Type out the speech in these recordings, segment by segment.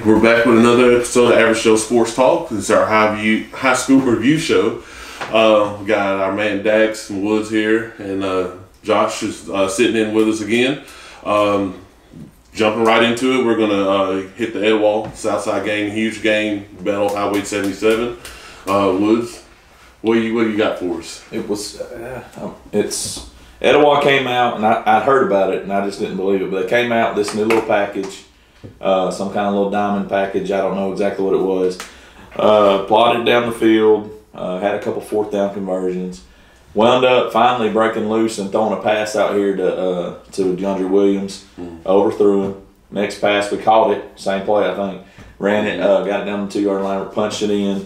We're back with another episode of Average Joe Sports Talk. This is our high school review show. We got our man Dax and Woods here, and Josh is sitting in with us again. Jumping right into it, we're gonna hit the Etowah Southside game, huge game, Battle Highway 77. Woods, what you got for us? It's Etowah came out, and I heard about it, and I just didn't believe it. But they came out with this new little package. Some kind of little diamond package. I don't know exactly what it was. Plotted down the field, had a couple fourth down conversions. Wound up finally breaking loose and throwing a pass out here to DeAndre Williams. Overthrew him. Next pass, we caught it. Same play, I think. Ran it, got it down the 2-yard line, punched it in.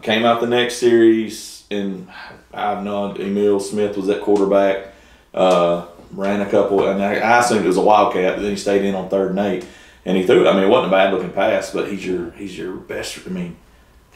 Came out the next series, and I have no idea. Emil Smith was at quarterback. Ran a couple, and I assumed it was a wildcat, but then he stayed in on 3rd and 8. And he threw it. I mean, it wasn't a bad looking pass, but he's your best. I mean,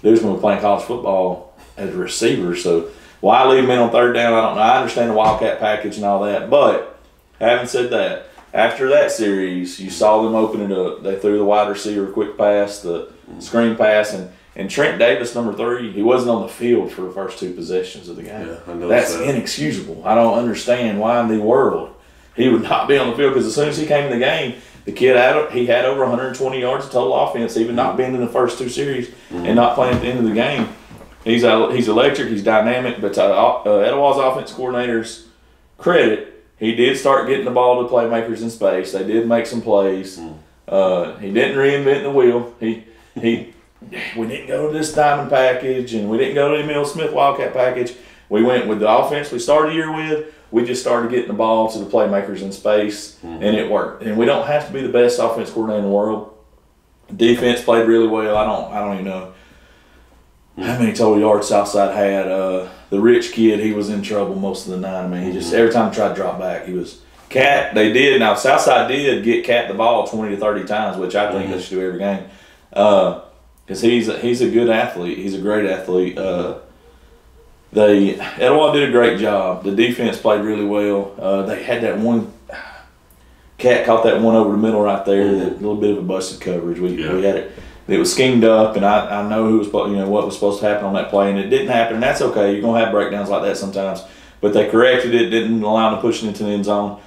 dude's been playing college football as a receiver, so why leave him in on 3rd down? I don't know. I understand the wildcat package and all that, but having said that, after that series, you saw them open it up. They threw the wide receiver quick pass, the screen pass, and Trent Davis, number 3, he wasn't on the field for the first 2 possessions of the game. Yeah, I know that's inexcusable. I don't understand why in the world he would not be on the field, because as soon as he came in the game, the kid had over 120 yards of total offense, even not being in the first 2 series and not playing at the end of the game. He's electric, he's dynamic, but Etowah's offense coordinator's credit, he did start getting the ball to playmakers in space. They did make some plays. He didn't reinvent the wheel. We didn't go to this diamond package, and we didn't go to the Emil Smith Wildcat package. We went with the offense we started the year with. We just started getting the ball to the playmakers in space, and it worked. And we don't have to be the best offense coordinator in the world. Defense played really well. I don't even know how many total yards Southside had. The Rich kid, he was in trouble most of the night. I mean, he just every time he tried to drop back, he was Cat. They did now. Southside did get Cat the ball 20 to 30 times, which I think they should do every game, because he's a good athlete. He's a great athlete. Etowah did a great job. The defense played really well. They had that one. Cat caught that one over the middle right there. That little bit of a busted coverage. We had it. It was schemed up, and I know what was supposed to happen on that play, and it didn't happen. And that's okay. You're gonna have breakdowns like that sometimes. But they corrected it. Didn't allow them to push it into the end zone.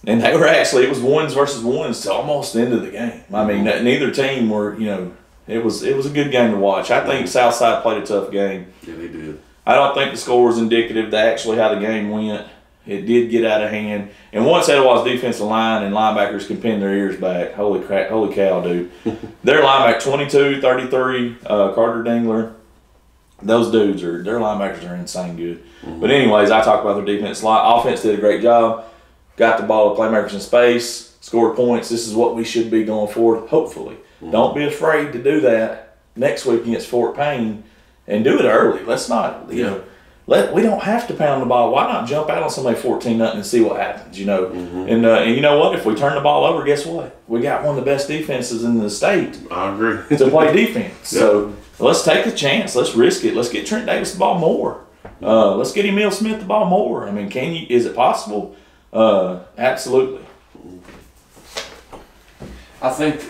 And they were it was ones versus ones to almost the end of the game. I mean, neither team were. It was a good game to watch. I think Southside played a tough game. Yeah, they did. I don't think the score was indicative of actually how the game went. It did get out of hand. And once Etowah's defensive line and linebackers can pin their ears back, holy cow, dude. Their linebacker, 22, 33, Carter Dingler, those dudes, their linebackers are insane good. But anyways, I talk about their defense. Offense did a great job. Got the ball to playmakers in space, scored points. This is what we should be going forward, hopefully. Don't be afraid to do that next week against Fort Payne. And do it early. Let's not, we don't have to pound the ball. Why not jump out on somebody 14-0 and see what happens, And you know what? If we turn the ball over, guess what? We got one of the best defenses in the state. I agree. To play defense. So let's take a chance. Let's risk it. Let's get Trent Davis the ball more. Let's get Emil Smith the ball more. I mean, is it possible? Absolutely. I think,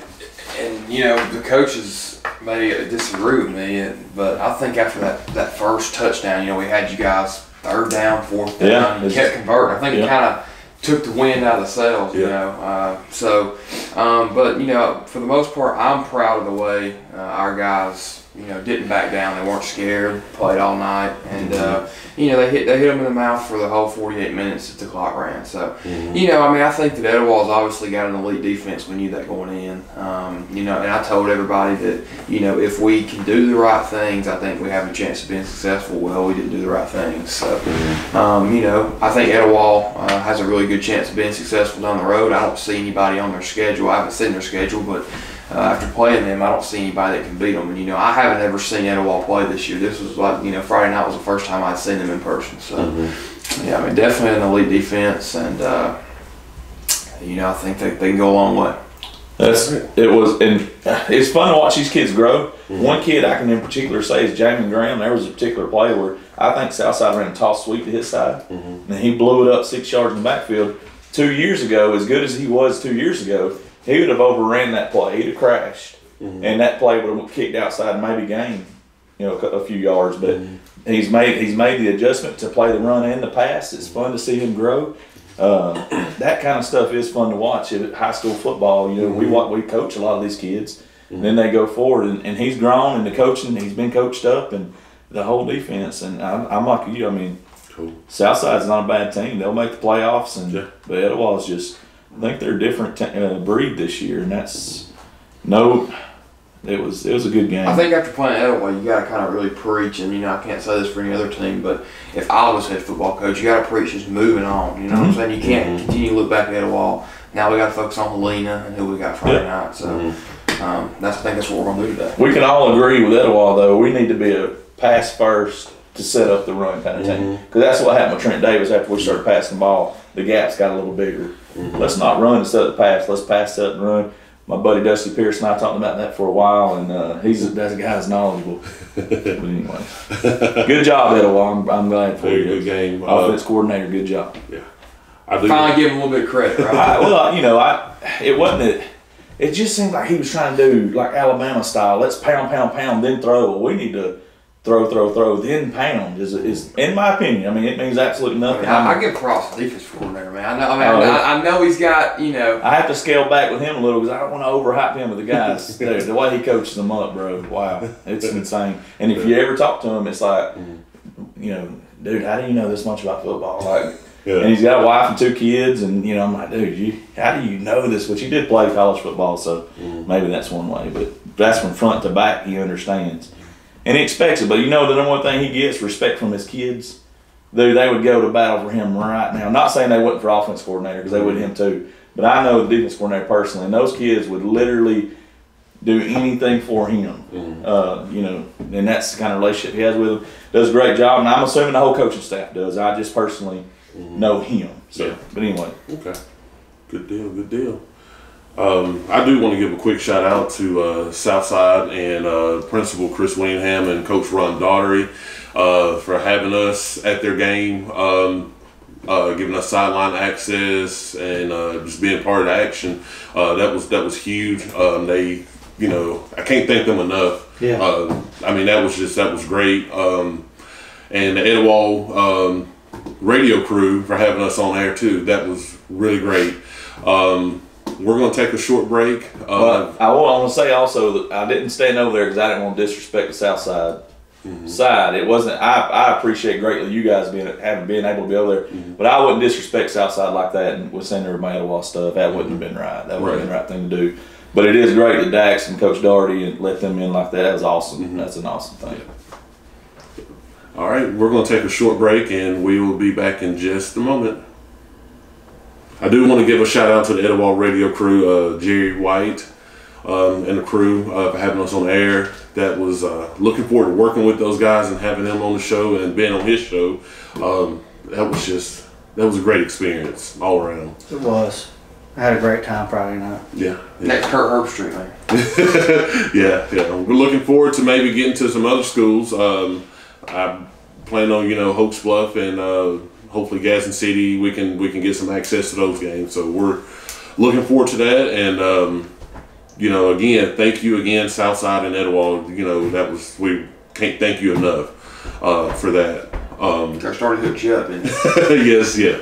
and the coaches may disagree with me, but I think after that first touchdown, we had you guys 3rd down, 4th down, you kept converting. I think it kind of took the wind out of the sails, but for the most part, I'm proud of the way our guys, didn't back down. They weren't scared, played all night, and they hit them in the mouth for the whole 48 minutes that the clock ran. So, I think that Etowah's obviously got an elite defense. We knew that going in, and I told everybody that, if we can do the right things, I think we have a chance of being successful. Well, we didn't do the right things. So, I think Etowah has a really good chance of being successful down the road. I don't see anybody on their schedule. I haven't seen their schedule, but after playing them, I don't see anybody that can beat them. And I haven't ever seen Etowah play this year. This was like Friday night was the first time I'd seen them in person. So definitely an elite defense, and I think they can go a long way. It's fun to watch these kids grow. One kid I can in particular say is Jamin Graham. There was a particular play where I think Southside ran a toss sweep to his side, and he blew it up 6 yards in the backfield. 2 years ago, as good as he was 2 years ago, he would have overran that play. He'd have crashed, and that play would have kicked outside and maybe gained, a few yards. But he's made the adjustment to play the run and the pass. It's fun to see him grow. That kind of stuff is fun to watch at high school football. We coach a lot of these kids, and then they go forward, and he's grown, and the coaching, he's been coached up, and the whole defense. And I'm like you. I mean, cool. Southside's not a bad team. They'll make the playoffs, but Etowah's just, I think they're a different breed this year, and that's It was a good game. I think after playing Etowah, you got to kind of really preach, and I can't say this for any other team, but if I was head football coach, you got to preach just moving on. You know what I'm saying? You can't continue to look back at Etowah. Now we got to focus on Helena and who we got Friday night. So I think that's what we're going to do today. We can all agree with Etowah, though. We need to be a pass first to set up the run kind of thing, because that's what happened with Trent Davis after we started passing the ball. The gaps got a little bigger. Let's not run and set up the pass. Let's pass, set up and run. My buddy Dusty Pierce and I talked about that for a while, and that guy's knowledgeable. But anyway, good job, Etowah. I'm glad for you. Good game. Offense coordinator, good job. Yeah. Finally give him a little bit of credit, right? It wasn't. It just seemed like he was trying to do like Alabama style. Let's pound, then throw. Well, we need to throw, then pound. Is in my opinion. I mean, it means absolutely nothing. I give props to the defense coordinator, man. I know he's got, I have to scale back with him a little because I don't want to overhype him with the guys. Dude, the way he coaches them up, bro. Wow, it's insane. And if you ever talk to him, it's like, dude, how do you know this much about football? Like, and he's got a wife and 2 kids, and I'm like, dude, how do you know this? But you did play college football, so maybe that's one way. But that's from front to back, he understands. And he expects it, but the number one thing he gets, respect from his kids. Dude, they would go to battle for him right now. I'm not saying they wouldn't for offense coordinator, because they would him too. But I know the defense coordinator personally, and those kids would literally do anything for him. And that's the kind of relationship he has with them. Does a great job, and I'm assuming the whole coaching staff does. I just personally know him. So, but anyway. Okay. Good deal. I do want to give a quick shout out to Southside and Principal Chris Winningham and Coach Ron Daughtery for having us at their game, giving us sideline access and just being part of the action. That was huge. They, I can't thank them enough. Yeah. That was great. And the Etowah radio crew for having us on air too. That was really great. We're going to take a short break. But I want to say also that I didn't stand over there because I didn't want to disrespect the South Side side. It wasn't. I appreciate greatly you guys being able to be over there, but I wouldn't disrespect Southside like that and was sending everybody Etowah stuff. That wouldn't have been right. That wouldn't have been the right thing to do. But it is great that Dax and Coach Daugherty and let them in like that. That was awesome. That's an awesome thing. All right, we're going to take a short break, and we will be back in just a moment. I do want to give a shout out to the Etowah radio crew, Jerry White and the crew for having us on air. That was looking forward to working with those guys and having them on the show and being on his show. That was a great experience all around. It was. I had a great time Friday night. Yeah. Next Kurt Herbstreit, man. Yeah. We're looking forward to maybe getting to some other schools. I plan on, Hopes Bluff and hopefully Gadsden City. We can get some access to those games. So we're looking forward to that. And again, thank you again, Southside and Etowah. We can't thank you enough for that. I started to hook you up, didn't Yes, yeah.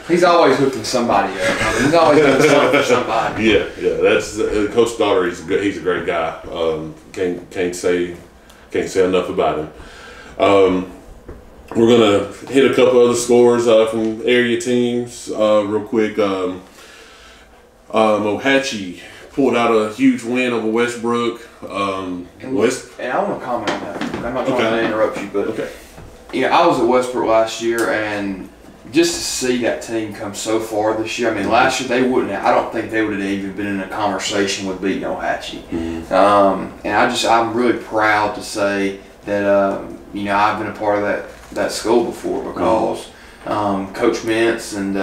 He's always hooking somebody up. He's always doing something for somebody. Yeah. That's Coach Daugherty. He's a great guy. Can't say enough about him. We're gonna hit a couple other scores from area teams real quick. Mohatchie pulled out a huge win over Westbrook. And I want to comment on that. I'm not trying to interrupt you, but okay. I was at Westbrook last year, and just to see that team come so far this year. I mean, last year I don't think they would have even been in a conversation with beating Mohatchie. And I'm really proud to say that I've been a part of that school before because Coach Mintz and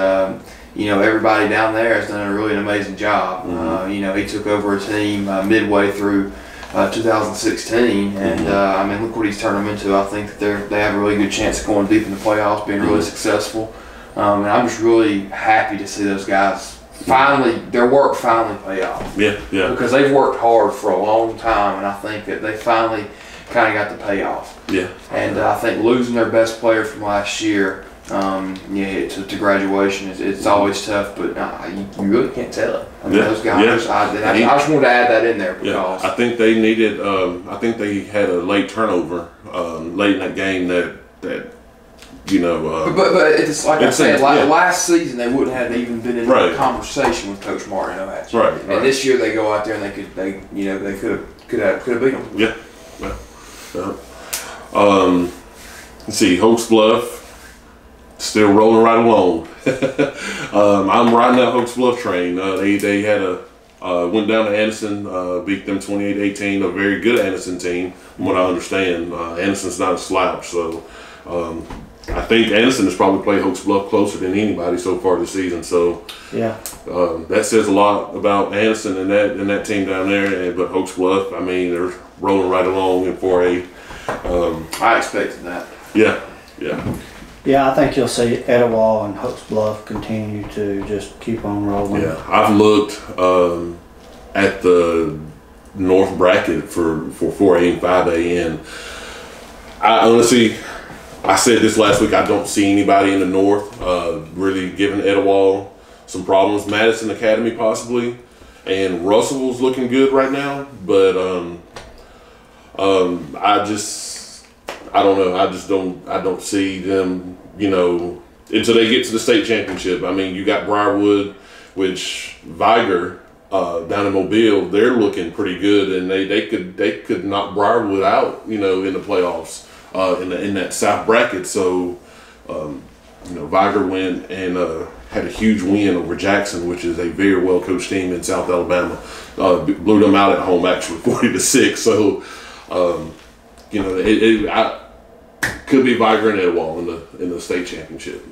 everybody down there has done an amazing job. He took over a team midway through 2016, and look what he's turned them into. I think that they have a really good chance of going deep in the playoffs, being really successful. And I'm just really happy to see those guys finally their work finally pay off. Yeah, yeah, Because they've worked hard for a long time, and I think that they finally kind of got the payoff. yeah. And I think losing their best player from last year, to graduation, it's always tough, but you really can't tell it. I mean, Yeah, those guys, yeah. I just wanted to add that in there Yeah, because I think they needed. I think they had a late turnover late in that game that you know. But it's like I It's said, yeah. last season they wouldn't have even been in Right. a conversation with Coach Martin. Right, And right. this year they go out there and they could have beat them. Yeah. Yeah. Let's see, Hoax Bluff still rolling right along. I'm riding that Hoax Bluff train. They had went down to Anderson, beat them 28-18, a very good Anderson team, from what I understand. Anderson's not a slouch, so I think Anderson has probably played Hoax Bluff closer than anybody so far this season. So Yeah. that says a lot about Anderson and that team down there. But Hoax Bluff, I mean, they're rolling right along in 4A. I expected that. Yeah. Yeah, I think you'll see Etowah and Hoax Bluff continue to just keep on rolling. Yeah, I've looked at the North bracket for 4A and 5A, and I honestly, I said this last week, I don't see anybody in the North really giving Etowah some problems. Madison Academy possibly, and Russell's looking good right now, but I don't know. I don't see them, you know, until they get to the state championship. I mean, you got Briarwood, which Viger down in Mobile, they're looking pretty good, and they could knock Briarwood out, you know, in the playoffs in that South bracket. So, you know, Viger went and had a huge win over Jackson, which is a very well coached team in South Alabama. Blew them out at home actually 40-6. So, you know, I could be Viger and Etowah in the state championship.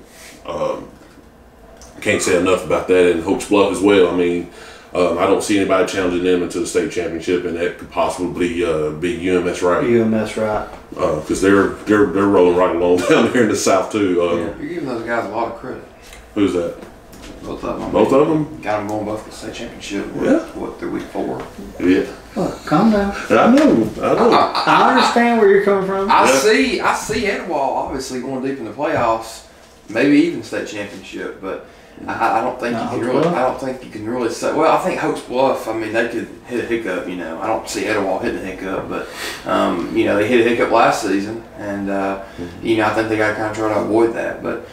Can't say enough about that, and Hoax Bluff as well. I mean, I don't see anybody challenging them into the state championship, and that could possibly be UMS Wright. UMS Wright. Because they're rolling right along down there in the South too. You're giving those guys a lot of credit. Who's that? Both of them. Both of them? Got them going both to the state championship. Yeah. What, they're week 4? Yeah. Look, calm down. I know. I understand where you're coming from. I see Etowah obviously going deep in the playoffs, maybe even state championship, but I don't think you can really say. Well, I think Hoax Bluff. I mean, they could hit a hiccup. You know, I don't see Etowah hitting a hiccup, but you know, they hit a hiccup last season, and you know, I think they got to kind of try to avoid that. But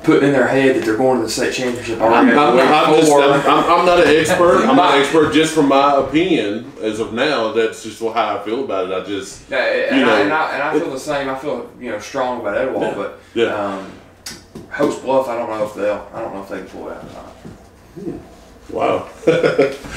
putting in their head that they're going to the state championship already. I'm not an expert. I'm not an expert just from my opinion as of now. That's just how I feel about it. I just, I feel the same. I feel strong about Etowah, but Hoax Bluff, I don't know if they can pull it out or not. Wow. and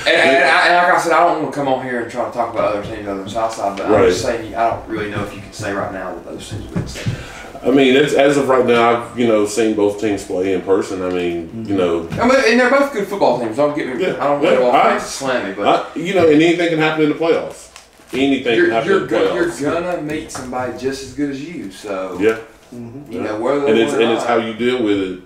like I said, I don't want to come on here and try to talk about other teams other than Southside, but I'm just saying I don't really know if you can say right now that those teams will be the same. I mean, it's, as of right now, I've seen both teams play in person. I mean, and they're both good football teams. Don't get me. Yeah, I don't want to fans to slam me, but and anything can happen in the playoffs. Anything can happen in the playoffs. You're gonna meet somebody just as good as you. So yeah, you know whether it's how you deal with it.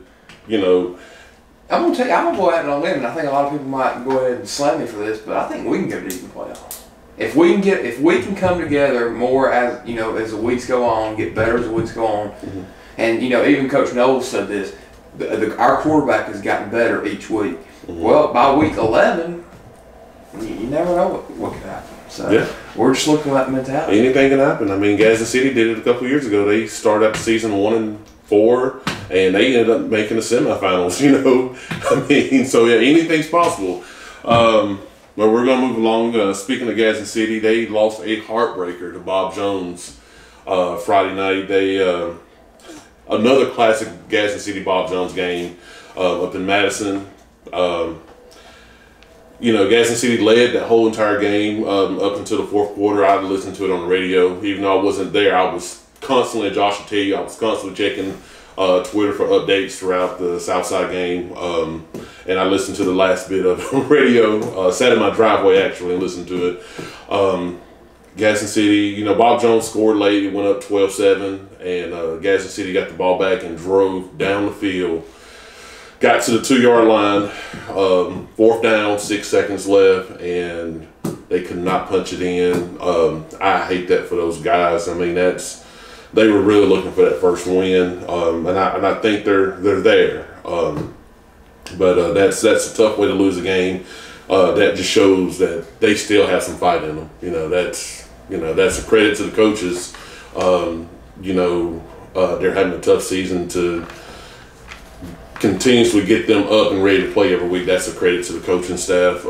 I'm gonna tell you, I'm gonna go out on a limb, and I think a lot of people might go ahead and slam me for this, but I think we can go deep in the playoffs. If we can come together more as as the weeks go on, get better as the weeks go on, and even Coach Knowles said this, our quarterback has gotten better each week. Well, by week 11, you never know what could happen. So we're just looking at mentality. Anything can happen. I mean, Gadsden City did it a couple of years ago. They started out the season 1-4, and they ended up making the semifinals. I mean, so yeah, anything's possible. But we're going to move along. Speaking of Gadsden City, they lost a heartbreaker to Bob Jones Friday night. They another classic Gadsden City Bob Jones game up in Madison. Gadsden City led that whole entire game up until the fourth quarter. I listened to it on the radio. Even though I wasn't there, I was constantly, Josh will tell you, I was constantly checking Twitter for updates throughout the Southside game. And I listened to the last bit of radio, sat in my driveway actually and listened to it. Gadsden City, Bob Jones scored late. It went up 12-7, and Gadsden City got the ball back and drove down the field got to the 2-yard line, 4th down, 6 seconds left, and they could not punch it in. I hate that for those guys. I mean, they were really looking for that first win, and I think they're there. But that's a tough way to lose a game. That just shows that they still have some fight in them. That's a credit to the coaches. They're having a tough season to continuously get them up and ready to play every week. That's a credit to the coaching staff.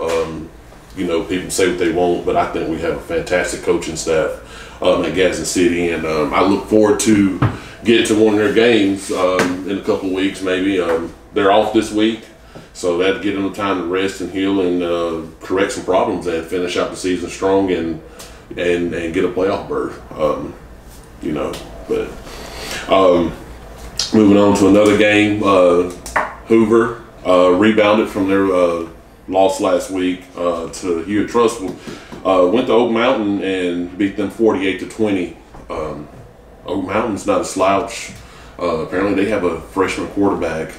People say what they want, but I think we have a fantastic coaching staff at Gadsden City, and I look forward to getting to one of their games in a couple of weeks, maybe. They're off this week, so that'll give them time to rest and heal and correct some problems and finish out the season strong and get a playoff berth. Moving on to another game, Hoover rebounded from their loss last week to Hewitt-Trussville. Went to Oak Mountain and beat them 48-20. Oak Mountain's not a slouch. Apparently they have a freshman quarterback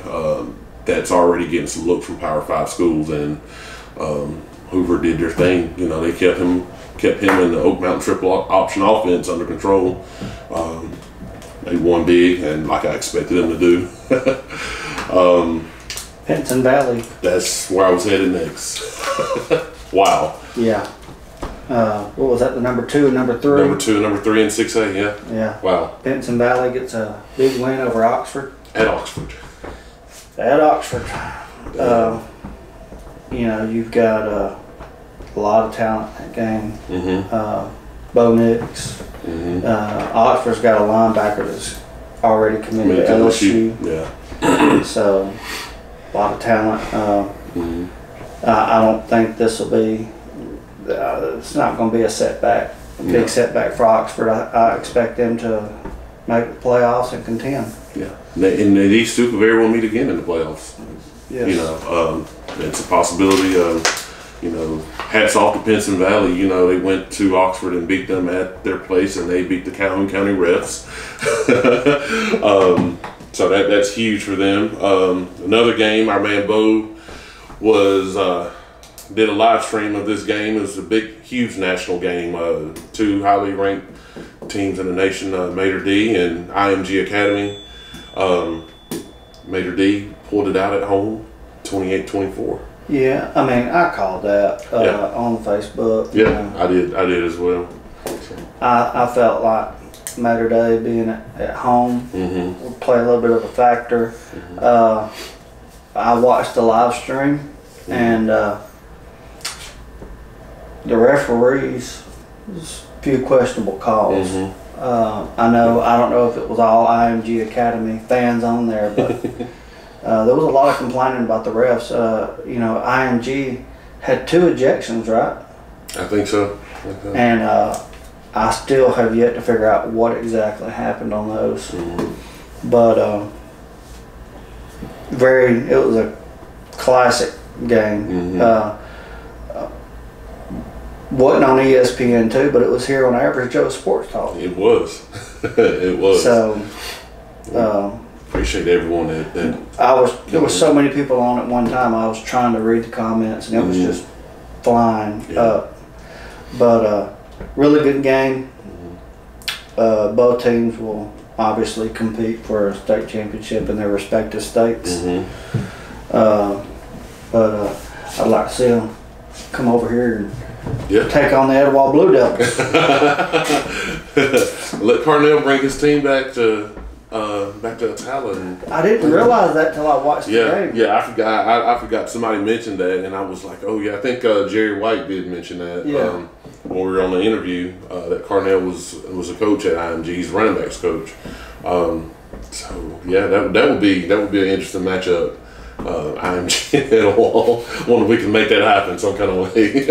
that's already getting some looks from Power 5 schools, and Hoover did their thing. They kept him in the Oak Mountain triple option offense under control. They won big, and like I expected them to do. Pinson Valley. That's where I was headed next. Wow. Yeah. What was that? The number 2 and number 3. Number 2, number 3 in 6A. Yeah. Yeah. Wow. Pinson Valley gets a big win over Oxford. At Oxford. At Oxford. You've got a lot of talent in that game. Mm-hmm. Bo Nix. Mm-hmm. Oxford's got a linebacker that's already committed to LSU. Yeah. So, a lot of talent. Mm-hmm. I don't think this will be. It's not going to be a setback, big setback for Oxford. I expect them to make the playoffs and contend. Yeah. And these two could very well meet again in the playoffs. Yes. It's a possibility. Hats off to Pinson Valley. They went to Oxford and beat them at their place, and they beat the Calhoun County refs. So that's huge for them. Another game, our man Bo did a live stream of this game. It was a huge national game. 2 highly ranked teams in the nation, Mater D and IMG Academy. Mater D pulled it out at home, 28-24. Yeah, I called that on Facebook. Yeah, I did as well. I felt like Mater Day being at home would play a little bit of a factor. I watched the live stream, and the referees, there's a few questionable calls. I don't know if it was all IMG Academy fans on there, but there was a lot of complaining about the refs. IMG had 2 ejections, right? I think so. And I still have yet to figure out what exactly happened on those. But it was a classic game. Wasn't on ESPN too, but it was here on Average Joe Sports Talk. It was. It was. So appreciate everyone that there was so many people on at one time. I was trying to read the comments, and it was just flying up. But really good game. Both teams will obviously compete for a state championship in their respective states. But I'd like to see them come over here and take on the Etowah Blue Devils. Let Carnell bring his team back to Attala. I didn't realize that till I watched the game. Yeah, I forgot. I forgot somebody mentioned that, and I was like, oh yeah, I think Jerry White did mention that. Yeah. When we were on the interview, that Carnell was a coach at IMG. He's running backs coach. So yeah, that would be an interesting matchup. IMG and Etowah. Wonder if we can make that happen some kind of way.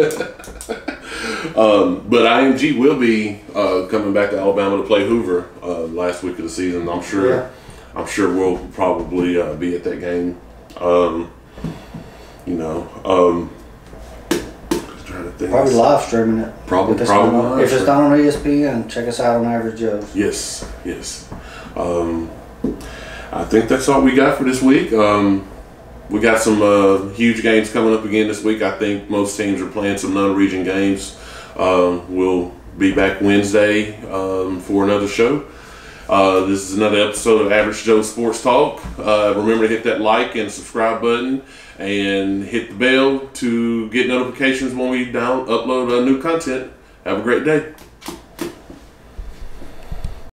But IMG will be coming back to Alabama to play Hoover last week of the season. I'm sure we'll probably be at that game. Probably live streaming it. Probably if it's not on ESPN, check us out on Average Joe's. Yes. I think that's all we got for this week. we got some huge games coming up again this week. I think most teams are playing some non-region games. We'll be back Wednesday for another show. This is another episode of Average Joe Sports Talk. Remember to hit that like and subscribe button and hit the bell to get notifications when we upload new content. Have a great day.